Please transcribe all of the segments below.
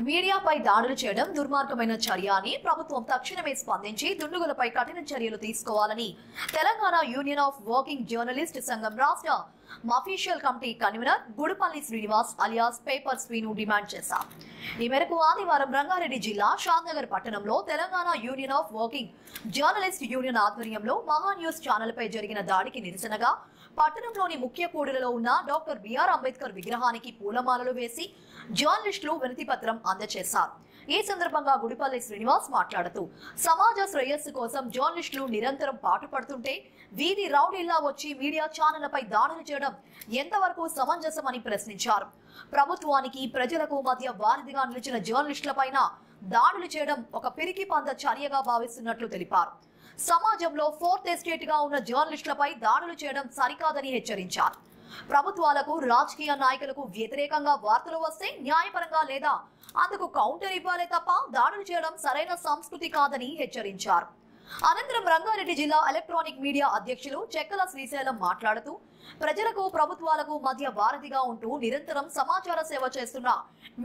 మీడియాపై దాడులు చేయడం దుర్మార్గమైన చర్య అని ప్రభుత్వం తక్షణమే స్పందించి దుండగులపై కఠిన చర్యలు తీసుకోవాలని Telangana union of working journalist సంఘం రాష్ట్ర official committee convener Gudipalli Srinivas alias paper Srinu demand చేశారు. ఈ మేరకు ఆదివారం రంగారెడ్డి జిల్లా షాద్నగర్ పట్టణంలో Telangana union of working journalist union ఆధ్వర్యంలో మహా న్యూస్ ఛానల్ పై జరిగిన దాడికి నిరసనగా పట్టణంలోని ముఖ్య కూడలిలో ఉన్న డాక్టర్ బిఆర్ అంబేద్కర్ విగ్రహానికి పూలమాలలు వేసి జర్నలిస్టులు వినతి పత్రం అందజేశారు. ఈ సందర్భంగా గుడిపల్లి శ్రీనివాస్ మాట్లాడుతూ సమాజ శ్రేయస్సు కోసం జర్నలిస్టులు నిరంతరం పాటుపడుతుంటే వీధి రౌడీల్లా వచ్చి మీడియా ఛానళ్లపై దాడులు చేయడం ఎంతవరకు సమంజసమని ప్రశ్నించారు. ప్రభుత్వానికి ప్రజలకు మధ్య వారధిగా నిలిచిన జర్నలిస్టులపైన దాడులు చేయడం ఒక పిరికి పంద చర్యగా భావిస్తున్నట్లు తెలిపారు. సమాజంలో ఫోర్త్ ఎస్టేట్ గా ఉన్న జర్నలిస్టులపై దాడులు చేయడం సరికాదని హెచ్చరించారు. ప్రభుత్వాలకు రాజకీయ నాయకులకు వ్యతిరేకంగా వార్తలు వస్తే న్యాయపరంగా లేదా అందుకు కౌంటర్ ఇవ్వాలే తప్ప దాడులు చేయడం సరైన సంస్కృతి కాదని హెచ్చరించారు. అనంతరం రంగారెడ్డి జిల్లా ఎలక్ట్రానిక్ మీడియా అధ్యక్షులు చెక్కల శ్రీశైలం మాట్లాడుతూ ప్రజలకు ప్రభుత్వాలకు మధ్య వారధిగా ఉంటూ నిరంతరం సమాచార సేవ చేస్తున్న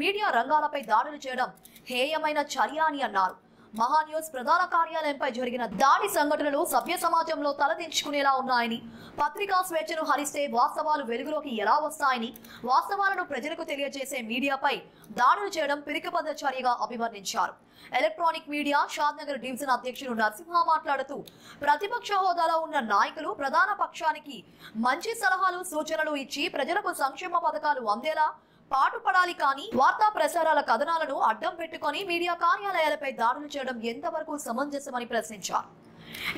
మీడియా రంగాలపై దాడులు చేయడం హేయమైన చర్య అని అన్నారు. మహా న్యూస్ ప్రధాన కార్యాలయంపై జరిగిన దాడి సంఘటనలు సభ్య సమాజంలో తలదించుకునేలా ఉన్నాయని, పత్రికా స్వేచ్ఛను హరిస్తే వాస్తవాలు వెలుగులోకి ఎలా వస్తాయని, వాస్తవాలను ప్రజలకు తెలియజేసే మీడియాపై దాడులు చేయడం పిరికిపంద చర్యగా అభివర్ణించారు. ఎలక్ట్రానిక్ మీడియా షాద్నగర్ డివిజన్ అధ్యక్షుడు నరసింహ మాట్లాడుతూ ప్రతిపక్ష హోదాలో ఉన్న నాయకులు ప్రధాన పక్షానికి మంచి సలహాలు సూచనలు ఇచ్చి ప్రజలకు సంక్షేమ పథకాలు అందేలా పాటుపడాలి కానీ వార్తా ప్రసారాల కథనాలను అడ్డం పెట్టుకుని మీడియా కార్యాలయాలపై దాడులు చేయడం ఎంతవరకు సమంజసమని ప్రశ్నించారు.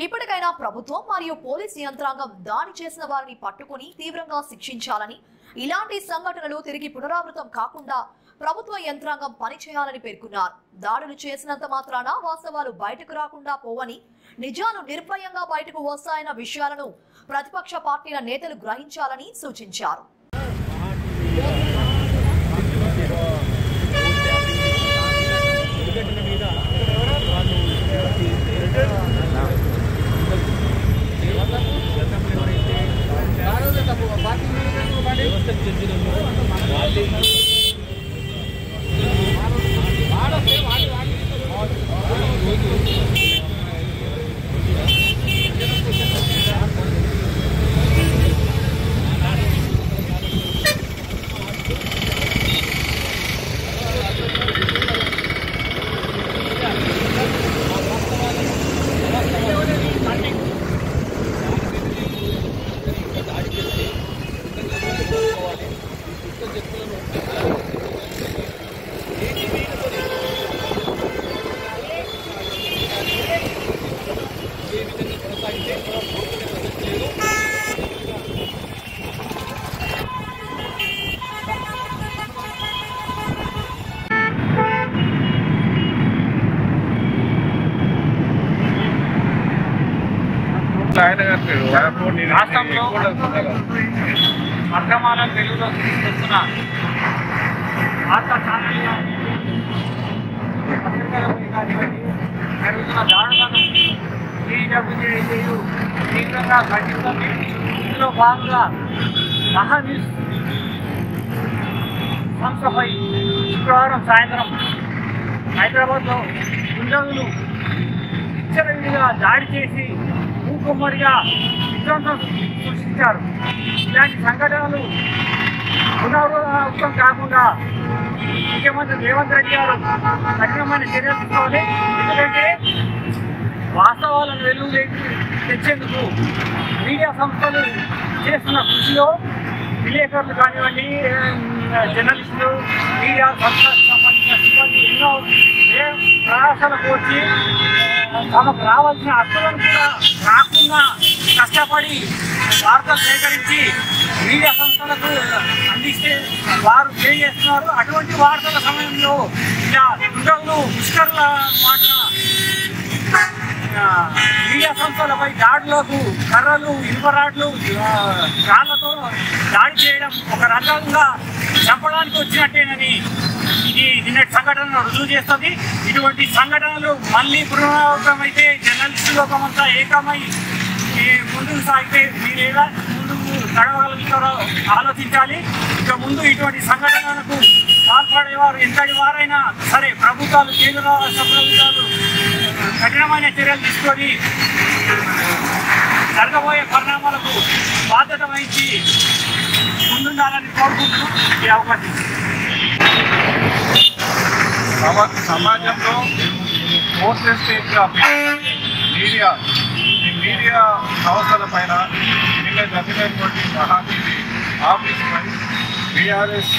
ఇప్పటికైనా ప్రభుత్వం మరియు పోలీస్ యంత్రాంగం దాడి చేసిన వారిని పట్టుకుని తీవ్రంగా శిక్షించాలని, ఇలాంటి సంఘటనలు తిరిగి పునరావృతం కాకుండా ప్రభుత్వ యంత్రాంగం పనిచేయాలని పేర్కొన్నారు. దాడులు చేసినంత మాత్రాన వాస్తవాలు బయటకు రాకుండా పోవని, నిజాలు నిర్భయంగా బయటకు వస్తాయన్న విషయాలను ప్రతిపక్ష పార్టీల నేతలు గ్రహించాలని సూచించారు. రాష్ట్రంలో వర్తమానం వెలుగులో తీసుకొస్తున్న వార్తా ఛానళ్లు జరుగుతున్న దాడులను తీవ్రంగా ఖండిస్తుంది. ఇందులో భాగంగా మహా న్యూస్ సంస్థపై శుక్రవారం సాయంత్రం హైదరాబాద్లో దుండగులు విచ్చలవిడిగా దాడి చేసి మూకుమ్మడిగా విధ్వంసం సృష్టించారు. ఇలాంటి సంఘటనలు పునరావృతం కాకుండా ముఖ్యమంత్రి రేవంత్ రెడ్డి గారు కఠినమైన చర్యలు తీసుకోవాలి. ఎందుకంటే వాస్తవాలను వెలుగులోకి తెచ్చేందుకు మీడియా సంస్థలు చేస్తున్న కృషిలో విలేకరులు కానివ్వండి, జర్నలిస్టులు, మీడియా సంస్థలకు సంబంధించిన సిబ్బంది ఎన్నో ప్రయాసాలకు వచ్చి తమకు రావాల్సిన హక్కులను కూడా రాకుండా కష్టపడి వార్తలు సేకరించి మీడియా సంస్థలకు అందిస్తే వారు తెలియజేస్తున్నారు. అటువంటి వార్తల సమయంలో ఇలా దుండగులు ముష్కరుల మాట మీడియా సంస్థలపై దాడులకు కర్రలు, ఇనుపరాడ్లు, రాళ్లతో దాడి చేయడం ఒక రకంగా చంపడానికి వచ్చినట్టేనని ఇది నిన్నటి సంఘటనను రుజువు చేస్తుంది. ఇటువంటి సంఘటనలు మళ్ళీ పునరావృతమైతే జర్నలిస్టు లోకమంతా ఏకమై ముందుకు సాగితే మీరు ఎలా ముందుకు నడవగలుగుతారో ఆలోచించాలి. ఇక ముందు ఇటువంటి సంఘటనలకు పాల్పడేవారు ఎంతటి వారైనా ప్రభుత్వాలు, కేంద్ర రాష్ట్ర ప్రభుత్వాలు కఠినమైన చర్యలు తీసుకొని జరగబోయే పరిణామాలకు బాధ్యత వహించి ముందుండాలని కోరుకుంటూ ఈ అవకాశం. సమాజంలో మీడియా సంస్థల పైన నిన్న జరిగినటువంటి మహానీతి ఆఫీసుపై బీఆర్ఎస్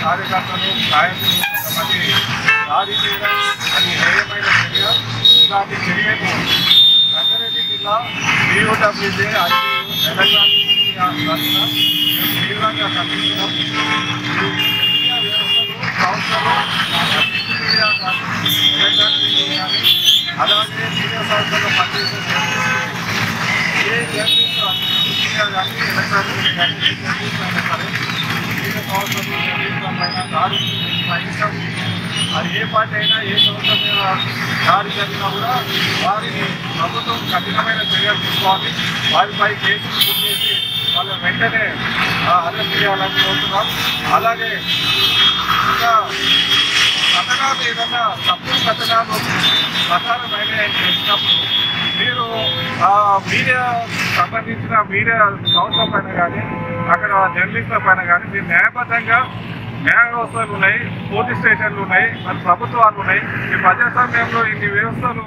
కార్యకర్తలు నాయకులు కొంతమంది దాడి చేయడం అది హేయమైన చర్య. ఇలాంటి చర్యను రంగారెడ్డి జిల్లా BOWJ ఎలక్ట్రానిక్ మీడియా తరఫున మేము తీవ్రంగా ఖండిస్తున్నాం. మీడియా వ్యవస్థలు, సంస్థలు, మీడియా ఎలక్ట్రానిక్ మీడియా కానీ అలాగే మీడియా సంస్థలో పనిచేసే ఏ జర్నలిస్ట్ మీడియా కానీ ఎలక్ట్రానిక్ మీడియా కానీ ఏ జర్నలిస్ట్ అయినా సరే మీడియా సంస్థలు జర్నలిస్టుల పైన దాడి సహించడం. అది ఏ పార్టీ అయినా ఏ సంస్థ మీద దాడి జరిగినా కూడా వారిని ప్రభుత్వం కఠినమైన చర్యలు తీసుకోవాలి. వారిపై కేసులు బుక్ చేసి వాళ్ళని వెంటనే అరెస్ట్ చేయాలని కోరుతున్నాం. అలాగే ఇంకా కథనాలు ఏదన్నా తప్పుడు కథనాలు ప్రసారమైన చేసినప్పుడు మీరు మీడియా సంబంధించిన మీడియా సంస్థల పైన కానీ అక్కడ జర్నలిస్టుల పైన కానీ మీరు న్యాయబద్ధంగా న్యాయ వ్యవస్థలు ఉన్నాయి, పోలీస్ స్టేషన్లు ఉన్నాయి, మరి ప్రభుత్వాలు ఉన్నాయి. ఈ ప్రజాస్వామ్యంలో ఇన్ని వ్యవస్థలు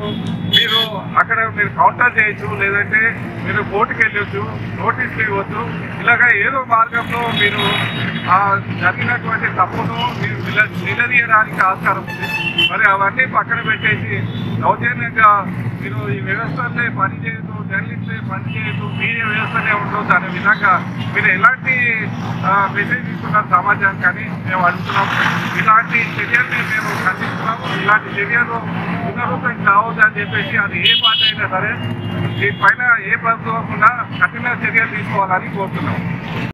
మీరు అక్కడ మీరు కౌంటర్ చేయొచ్చు, లేదంటే మీరు కోర్టుకు వెళ్ళొచ్చు, నోటీసులు ఇవ్వచ్చు. ఇలాగా ఏదో మార్గంలో మీరు జరిగినటువంటి తప్పును మీరు నిలదీయడానికి ఆస్కారం ఉంది. మరి అవన్నీ పక్కన పెట్టేసి దౌర్జన్యంగా మీరు ఈ వ్యవస్థలే పనిచేయదు, జర్నలిస్టులే పనిచేయదు, మీడియా వ్యవస్థనే ఉండదు అనే విధంగా మీరు ఎలాంటి మెసేజ్ ఇస్తున్నారు సమాజానికి అని మేము అడుగుతున్నాము. ఇలాంటి చర్యల్ని మేము ఖండిస్తున్నాము. ఇలాంటి చర్యలు పునరుద్ధరణ కావద్దు అని చెప్పేసి అది ఏ పార్టీ అయినా సరే దీనిపైన ఏ ప్రభుత్వం కూడా కఠిన చర్యలు తీసుకోవాలని కోరుతున్నాము.